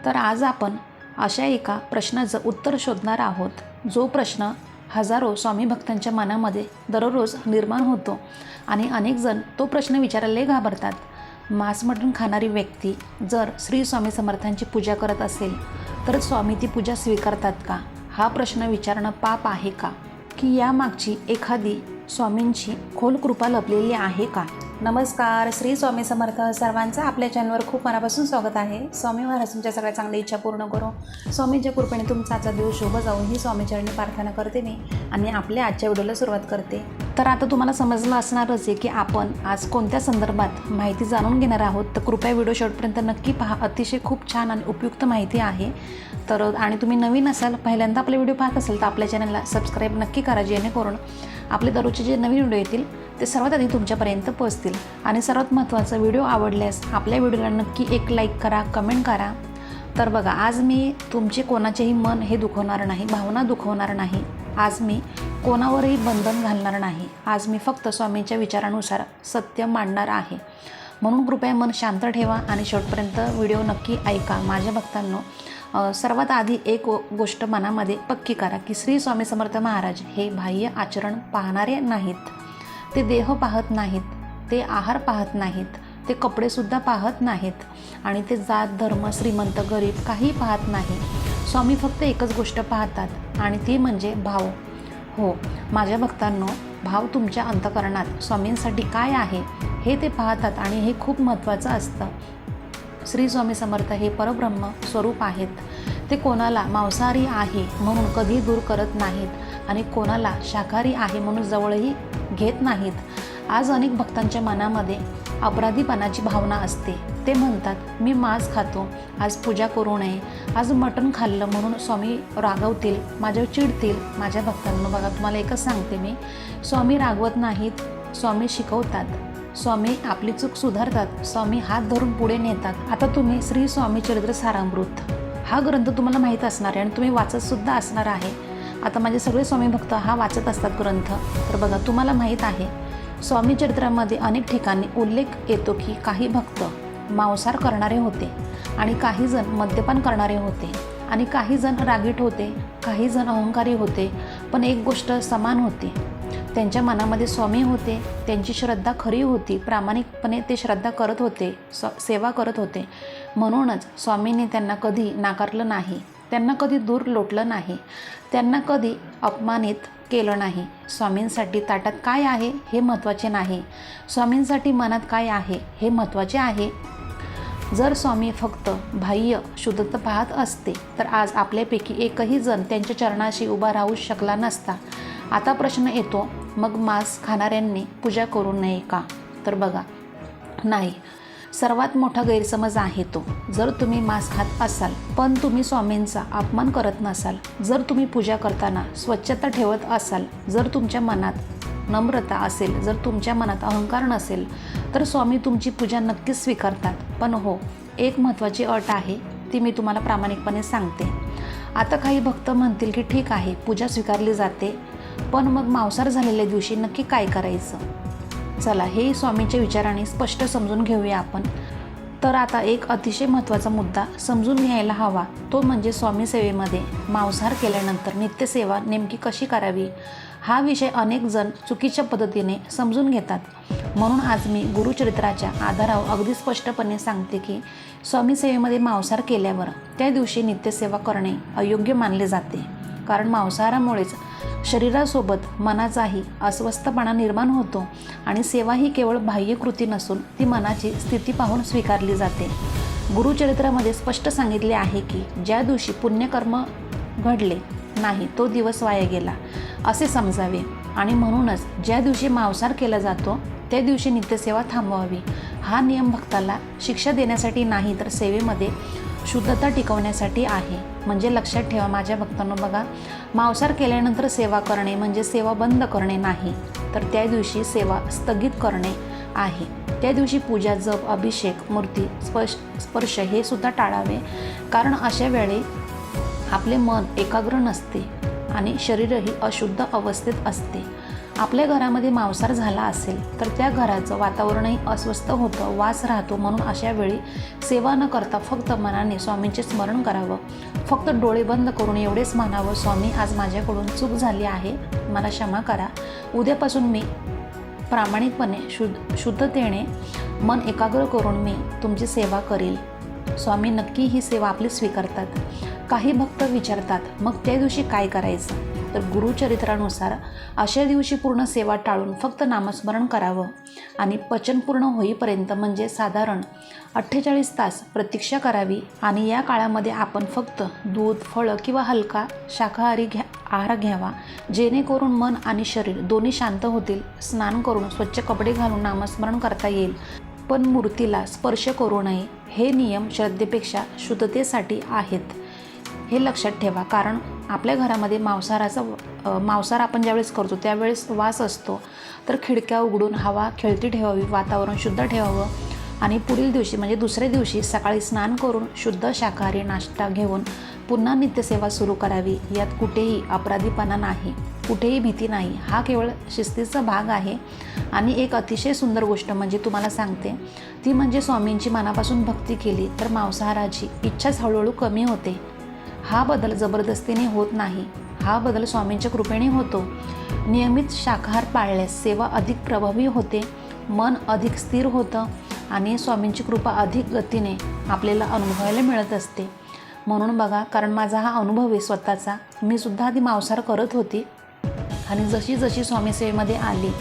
तर आज आपण अशा एका प्रश्नाचं उत्तर शोधणार आहोत, जो प्रश्न हजारो स्वामी भक्तांच्या मनामध्ये दररोज निर्माण होतो आणि अनेक जण तो प्रश्न विचारायला घाबरतात. मांस मटण खाणारी व्यक्ती जर श्री स्वामी समर्थांची पूजा करत असेल तर स्वामी ती पूजा स्वीकारतात का? हा प्रश्न विचारणं पाप आहे का? की यामागची एखादी स्वामींची खोल कृपा लपलेली आहे का? नमस्कार, श्री स्वामी समर्थ. सर्वांचं आपल्या चॅनलवर खूप मनापासून स्वागत आहे. स्वामी महाराज तुमच्या सगळ्या चांगल्या इच्छा पूर्ण करो. स्वामींच्या कृपेने तुमचा आजचा दिवस शुभ जाऊन ही स्वामीचरणी प्रार्थना करते मी आणि आपल्या आजच्या व्हिडिओला सुरुवात करते. तर आता तुम्हाला समजलं असणारच आहे की आपण आज कोणत्या संदर्भात माहिती जाणून घेणार आहोत. तर कृपया व्हिडिओ शेवटपर्यंत नक्की पहा. अतिशय खूप छान आणि उपयुक्त माहिती आहे. तर आणि तुम्ही नवीन असाल, पहिल्यांदा आपले व्हिडिओ पाहत असाल तर आपल्या चॅनलला सबस्क्राईब नक्की करा, जेणेकरून आपले दररोजचे जे नवीन व्हिडिओ येतील ते सर्वात आधी तुमच्यापर्यंत पोहोचतील. आणि सर्वात महत्त्वाचं, व्हिडिओ आवडल्यास आपल्या व्हिडिओला नक्की एक लाईक करा, कमेंट करा. तर बघा, आज मी तुमचे कोणाचेही मन हे दुखवणार नाही, भावना दुखवणार नाही. आज मी कोणावरही बंधन घालणार नाही. आज मी फक्त स्वामींच्या विचारानुसार सत्य मांडणार आहे. म्हणून कृपया मन शांत ठेवा आणि शेवटपर्यंत व्हिडिओ नक्की ऐका. माझ्या भक्तांनो, सर्वात आधी एक गोष्ट मनामध्ये पक्की करा की श्री स्वामी समर्थ महाराज हे बाह्य आचरण पाहणारे नाहीत. ते देह पाहत नाहीत, ते आहार पाहत नाहीत, ते कपडेसुद्धा पाहत नाहीत आणि ते जात धर्म श्रीमंत गरीब काही पाहत नाही. स्वामी फक्त एकच गोष्ट पाहतात आणि ती म्हणजे भाव. हो माझ्या भक्तांनो, भाव तुमच्या अंतःकरणात स्वामींसाठी काय आहे हे ते पाहतात आणि हे खूप महत्त्वाचं असतं. श्री स्वामी समर्थ हे परब्रह्म स्वरूप आहेत. ते कोणाला मांसाहारी आहे म्हणून कधी दूर करत नाहीत आणि कोणाला शाकाहारी आहे म्हणून जवळही घेत नाहीत. आज अनेक भक्तांच्या मनामध्ये अपराधीपणाची भावना असते. ते म्हणतात, मी मांस खातो, आज पूजा करू नये, आज मटण खाल्लं म्हणून स्वामी रागवतील, माझ्यावर चिडतील. माझ्या भक्तांनो बघा, तुम्हाला एकच सांगते मी, स्वामी रागवत नाहीत. स्वामी शिकवतात, स्वामी आपली चूक सुधारतात, स्वामी हात धरून पुढे नेतात. आता तुम्ही श्री स्वामी चरित्र सारामृत हा ग्रंथ तुम्हाला माहीत असणार आहे आणि तुम्ही वाचतसुद्धा असणार आहे. आता माझे सगळे स्वामी भक्त हा वाचत असतात ग्रंथ. तर बघा, तुम्हाला माहीत आहे स्वामी चरित्रामध्ये अनेक ठिकाणी उल्लेख येतो की काही भक्त मांसाहार करणारे होते आणि काही जण मद्यपान करणारे होते आणि काही जण रागीट होते, काही जण अहंकारी होते. पण एक गोष्ट समान होती, त्यांच्या मनामध्ये स्वामी होते, त्यांची श्रद्धा खरी होती, प्रामाणिकपणे ते श्रद्धा करत होते, सेवा करत होते. म्हणूनच स्वामींनी त्यांना कधी नाकारलं नाही, त्यांना कधी दूर लोटलं नाही, त्यांना कधी अपमानित केलं नाही. स्वामींसाठी ताटात काय आहे हे महत्त्वाचे नाही, स्वामींसाठी मनात काय आहे हे महत्त्वाचे आहे. जर स्वामी फक्त बाह्य शुद्धता पाहत असते तर आज आपल्यापैकी एकही जण त्यांच्या चरणाशी उभा राहू शकला नसता. आता प्रश्न येतो, मग मांस खाणाऱ्यांनी पूजा करू नये का? तर बघा, नाही. सर्वात मोठा गैरसमज आहे तो, जर तुम्ही मांस खात असाल पण तुम्ही स्वामींचा अपमान करत नसाल, जर तुम्ही पूजा करताना स्वच्छता ठेवत असाल, जर तुमच्या मनात नम्रता असेल, जर तुमच्या मनात अहंकार नसेल, तर स्वामी तुमची पूजा नक्कीच स्वीकारतात. पण हो, एक महत्त्वाची अट आहे, ती मी तुम्हाला प्रामाणिकपणे सांगते. आता काही भक्त म्हणतील की ठीक आहे, पूजा स्वीकारली जाते, पण मग मांसाहार झालेल्या दिवशी नक्की काय करायचं? चला, हे स्वामींच्या विचाराने स्पष्ट समजून घेऊया आपण. तर आता एक अतिशय महत्त्वाचा मुद्दा समजून घ्यायला हवा, तो म्हणजे स्वामी सेवेमध्ये मांसाहार केल्यानंतर नित्यसेवा नेमकी कशी करावी. हा विषय अनेक जण चुकीच्या पद्धतीने समजून घेतात. म्हणून आज मी गुरुचरित्राच्या आधारावर अगदी स्पष्टपणे सांगते की स्वामी सेवेमध्ये मांसाहार केल्यावर त्या दिवशी नित्यसेवा करणे अयोग्य मानले जाते. कारण मांसाहारामुळेच शरीरासोबत मनाचाही अस्वस्थपणा निर्माण होतो आणि सेवा ही केवळ बाह्य कृती नसून ती मनाची स्थिती पाहून स्वीकारली जाते. गुरुचरित्रामध्ये स्पष्ट सांगितले आहे की ज्या दिवशी पुण्यकर्म घडले नाही तो दिवस वाया गेला असे समजावे आणि म्हणूनच ज्या दिवशी मांसाहार केला जातो त्या दिवशी नित्यसेवा थांबवावी. हा नियम भक्ताला शिक्षा देण्यासाठी नाही तर सेवेमध्ये शुद्धता टिकवण्यासाठी आहे. म्हणजे लक्षात ठेवा माझ्या भक्तांनो, बघा, मांसाहार केल्यानंतर सेवा करणे म्हणजे सेवा बंद करणे नाही, तर त्या दिवशी सेवा स्थगित करणे आहे. त्या दिवशी पूजा, जप, अभिषेक, मूर्ती स्पर्श हे सुद्धा टाळावे. कारण अशा वेळी आपले मन एकाग्र नसते आणि शरीरही अशुद्ध अवस्थेत असते. आपल्या घरामध्ये मांसाहार झाला असेल तर त्या घराचं वातावरणही अस्वस्थ होतं, वास राहतो. म्हणून अशा वेळी सेवा न करता फक्त मनाने स्वामींचे स्मरण करावं. फक्त डोळे बंद करून एवढेच म्हणावं, स्वामी आज माझ्याकडून चूक झाली आहे, मला क्षमा करा. उद्यापासून मी प्रामाणिकपणे शुद्धतेने मन एकाग्र करून मी तुमची सेवा करेल. स्वामी नक्की ही सेवा आपली स्वीकारतात. काही भक्त विचारतात, मग त्या दिवशी काय करायचं? तर गुरुचरित्रानुसार अशा दिवशी पूर्ण सेवा टाळून फक्त नामस्मरण करावं आणि पचन पूर्ण होईपर्यंत म्हणजे साधारण 48 तास प्रतीक्षा करावी. आणि या काळामध्ये आपण फक्त दूध, फळं किंवा हलका शाकाहारी आहार घ्यावा, जेणेकरून मन आणि शरीर दोन्ही शांत होतील. स्नान करून स्वच्छ कपडे घालून नामस्मरण करता येईल, पण मूर्तीला स्पर्श करू नये. हे नियम श्रद्धेपेक्षा शुद्धतेसाठी आहेत, हे लक्षात ठेवा. कारण आपल्या घरामध्ये मांसाहार आपण ज्यावेळेस करतो त्यावेळेस वास असतो, तर खिडक्या उघडून हवा खेळती ठेवावी, वातावरण शुद्ध ठेवावं. आणि पुढील दिवशी म्हणजे दुसऱ्या दिवशी सकाळी स्नान करून शुद्ध शाकाहारी नाश्ता घेऊन पुन्हा नित्यसेवा सुरू करावी. यात कुठेही अपराधीपणा नाही, कुठेही भीती नाही. हा केवळ शिस्तीचा भाग आहे. आणि एक अतिशय सुंदर गोष्ट म्हणजे तुम्हाला सांगते, ती म्हणजे स्वामींची मनापासून भक्ती केली तर मांसाहाराची इच्छाच हळूहळू कमी होते. हा बदल जबरदस्तीने होत नाही, हा बदल स्वामींच्या कृपेने होतो. नियमित शाकाहार पाळल्यास सेवा अधिक प्रभावी होते, मन अधिक स्थिर होतं आणि स्वामींची कृपा अधिक गतीने आपल्याला अनुभवायला मिळत असते. म्हणून बघा, कारण माझा हा अनुभव आहे स्वतःचा. मी सुद्धा आधी मांसाहार करत होती आणि जशी जशी स्वामी सेवेमध्ये आली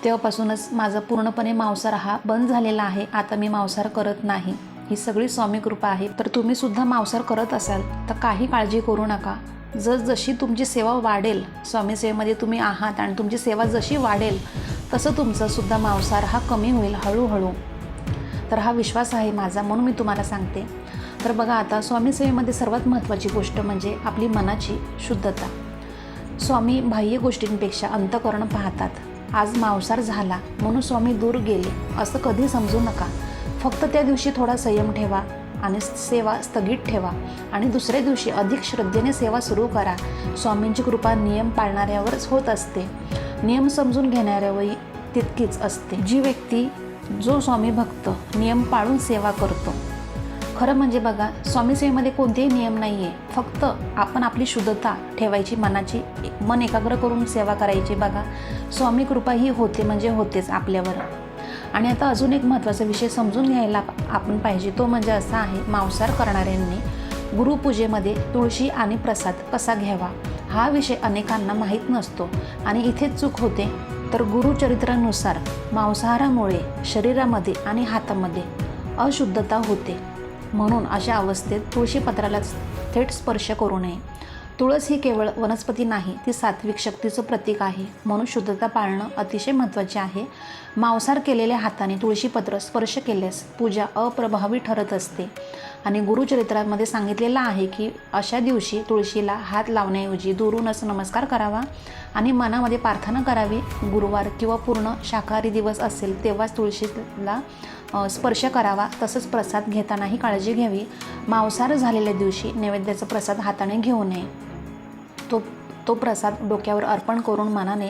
तेव्हापासूनच माझा पूर्णपणे मांसाहार हा बंद झालेला आहे. आता मी मांसाहार करत नाही. ही सगळी स्वामी कृपा आहे. तर तुम्ही सुद्धा मांसाहार करत असाल तर काही काळजी करू नका. जशी तुमची सेवा वाढेल, स्वामी सेवेमध्ये तुम्ही आहात आणि तुमची सेवा जशी वाढेल तसं तुमचं सुद्धा मांसाहार हा कमी होईल हळूहळू. तर हा विश्वास आहे माझा, म्हणून मी तुम्हाला सांगते. तर बघा, आता स्वामी सेवेमध्ये सर्वात महत्त्वाची गोष्ट म्हणजे आपली मनाची शुद्धता. स्वामी बाह्य गोष्टींपेक्षा अंतःकरण पाहतात. आज मांसाहार झाला म्हणून स्वामी दूर गेले असं कधी समजू नका. फक्त त्या दिवशी थोडा संयम ठेवा आणि सेवा स्थगित ठेवा आणि दुसऱ्या दिवशी अधिक श्रद्धेने सेवा सुरू करा. स्वामींची कृपा नियम पाळणाऱ्यावरच होत असते, नियम समजून घेणाऱ्यावरही तितकीच असते. जो स्वामी भक्त नियम पाळून सेवा करतो. खरं म्हणजे बघा, स्वामी सेवेमध्ये कोणतेही नियम नाही आहे, फक्त आपण आपली शुद्धता ठेवायची, मन एकाग्र करून सेवा करायची. बघा, स्वामी कृपा ही होते म्हणजे होतेच आपल्यावर. आणि आता अजून एक महत्त्वाचा विषय समजून घ्यायला आपण पाहिजे, तो म्हणजे असा आहे, मांसाहार करणाऱ्यांनी गुरुपूजेमध्ये तुळशी आणि प्रसाद कसा घ्यावा हा विषय अनेकांना माहीत नसतो आणि इथेच चूक होते. तर गुरुचरित्रानुसार मांसाहारामुळे शरीरामध्ये आणि हातामध्ये अशुद्धता होते, म्हणून अशा अवस्थेत तुळशीपत्राला थेट स्पर्श करू नये. तुळस ही केवळ वनस्पती नाही, ती सात्विक शक्तीचं प्रतीक आहे, म्हणून शुद्धता पाळणं अतिशय महत्त्वाचे आहे. मांसाहार केलेल्या हाताने तुळशीपत्र स्पर्श केल्यास पूजा अप्रभावी ठरत असते आणि गुरुचरित्रामध्ये सांगितलेलं आहे की अशा दिवशी तुळशीला हात लावण्याऐवजी दुरूनच नमस्कार करावा आणि मनामध्ये प्रार्थना करावी. गुरुवार किंवा पूर्ण शाकाहारी दिवस असेल तेव्हाच तुळशीला स्पर्श करावा. तसंच प्रसाद घेतानाही काळजी घ्यावी. मांसाहार झालेल्या दिवशी नैवेद्याचा प्रसाद हाताने घेऊ नये. तो प्रसाद डोक्यावर अर्पण करून मनाने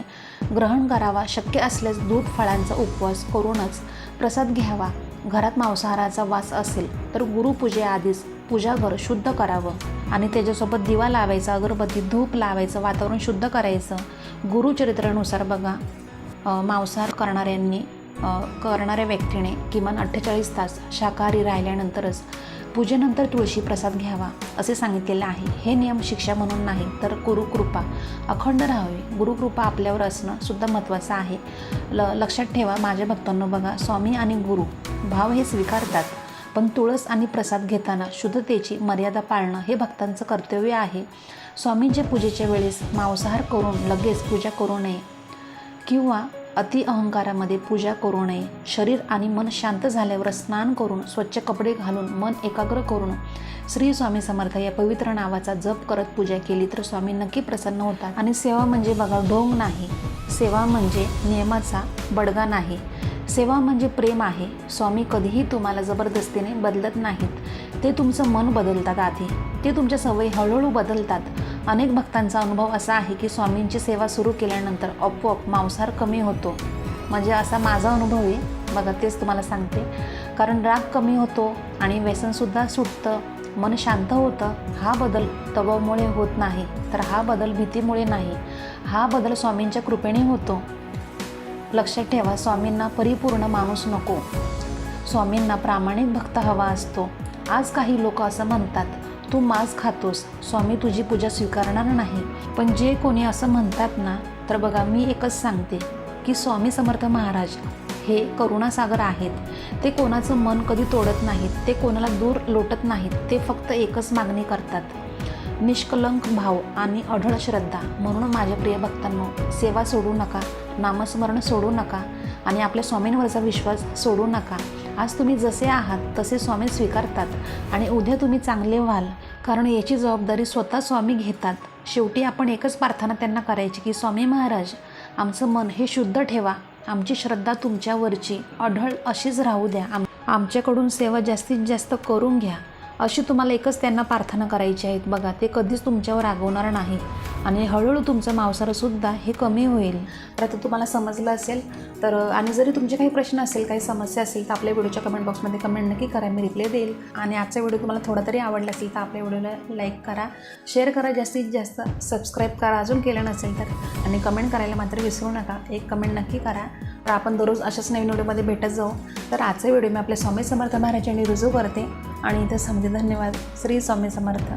ग्रहण करावा. शक्य असल्यास दूध फळांचा उपवास करूनच प्रसाद घ्यावा. घरात मांसाहाराचा वास असेल तर गुरुपूजेआधीच पूजाघर शुद्ध करावं आणि त्याच्यासोबत दिवा लावायचा, अगरबत्ती, धूप लावायचं, वातावरण शुद्ध करायचं. गुरुचरित्रानुसार बघा, मांसाहार करणाऱ्या व्यक्तीने किमान 48 तास शाकाहारी राहिल्यानंतरच पूजेनंतर तुळशी प्रसाद घ्यावा असे सांगितलेले आहे. हे नियम शिक्षा म्हणून नाही, तर गुरुकृपा अखंड राहावी. गुरुकृपा आपल्यावर असणं सुद्धा महत्त्वाचं आहे. लक्षात ठेवा माझ्या भक्तांनो, बघा, स्वामी आणि गुरु भाव हे स्वीकारतात, पण तुळस आणि प्रसाद घेताना शुद्धतेची मर्यादा पाळणं हे भक्तांचं कर्तव्य आहे. स्वामींच्या पूजेच्या वेळेस मांसाहार करून लगेच पूजा करू नये किंवा अति अहंकारामध्ये पूजा करू नये. शरीर आणि मन शांत झाल्यावर स्नान करून स्वच्छ कपडे घालून मन एकाग्र करून श्री स्वामी समर्थ या पवित्र नावाचा जप करत पूजा केली तर स्वामी नक्की प्रसन्न होतात. आणि सेवा म्हणजे बघा ढोंग नाही, सेवा म्हणजे नियमाचा बडगा नाही, सेवा म्हणजे प्रेम आहे. स्वामी कधीही तुम्हाला जबरदस्तीने बदलत नाहीत, ते तुमचं मन बदलतात. आधी ते तुमच्या सवयी हळूहळू बदलतात अनेक भक्तांचा अनुभव असा आहे की स्वामींची सेवा सुरू केल्यानंतर आपोआप मांसाहार कमी होतो. म्हणजे असा माझा अनुभव आहे बघा, तेच तुम्हाला सांगते. कारण राग कमी होतो आणि व्यसनसुद्धा सुटतं, मन शांत होतं. हा बदल दबावामुळे होत नाही, तर हा बदल भीतीमुळे नाही, हा बदल स्वामींच्या कृपेने होतो. लक्षात ठेवा, स्वामींना परिपूर्ण माणूस नको, स्वामींना प्रामाणिक भक्त हवा असतो. आज काही लोक असं म्हणतात, तू मांस खातोस, स्वामी तुझी पूजा स्वीकारणार नाही. पण जे कोणी असं म्हणतात ना, तर बघा मी एकच सांगते की स्वामी समर्थ महाराज हे करुणासागर आहेत. ते कोणाचं मन कधी तोडत नाहीत, ते कोणाला दूर लोटत नाहीत. ते फक्त एकच मागणी करतात, निष्कलंक भाव आणि अढळ श्रद्धा. म्हणून माझ्या प्रिय भक्तांनो, सेवा सोडू नका, नामस्मरण सोडू नका आणि आपल्या स्वामींवरचा विश्वास सोडू नका. आज तुम्ही जसे आहात तसे स्वामी स्वीकारतात आणि उद्या तुम्ही चांगले व्हाल, कारण याची जबाबदारी स्वतः स्वामी घेतात. शेवटी आपण एकच प्रार्थना त्यांना करायची की स्वामी महाराज, आमचं मन हे शुद्ध ठेवा, आमची श्रद्धा तुमच्यावरची अढळ अशीच राहू द्या, आमच्याकडून सेवा जास्तीत जास्त करून घ्या, अशी तुम्हाला एकच त्यांना प्रार्थना करायची आहेत. बघा, ते कधीच तुमच्यावर रागवणार नाही आणि हळूहळू तुमचं मांसाहारसुद्धा हे कमी होईल. तर आता तुम्हाला समजलं असेल तर, आणि जरी तुमचे काही प्रश्न असेल, काही समस्या असेल तर आपल्या व्हिडिओच्या कमेंट बॉक्समध्ये कमेंट नक्की करा, मी रिप्लाय देईल. आणि आजचा व्हिडिओ तुम्हाला थोडा तरी आवडला असेल तर आपल्या व्हिडिओला लाईक करा, शेअर करा, जास्तीत जास्त सबस्क्राईब करा अजून केलं नसेल तर, आणि कमेंट करायला मात्र विसरू नका. एक कमेंट नक्की करा. तर आपण दररोज अशाच नवीन व्हिडिओमध्ये भेटत जाऊ. तर आजचा व्हिडिओ मी आपल्या स्वामी समर्थ महाराजांनी रुजू करते आणि इथं समजे. धन्यवाद. श्री स्वामी समर्थ.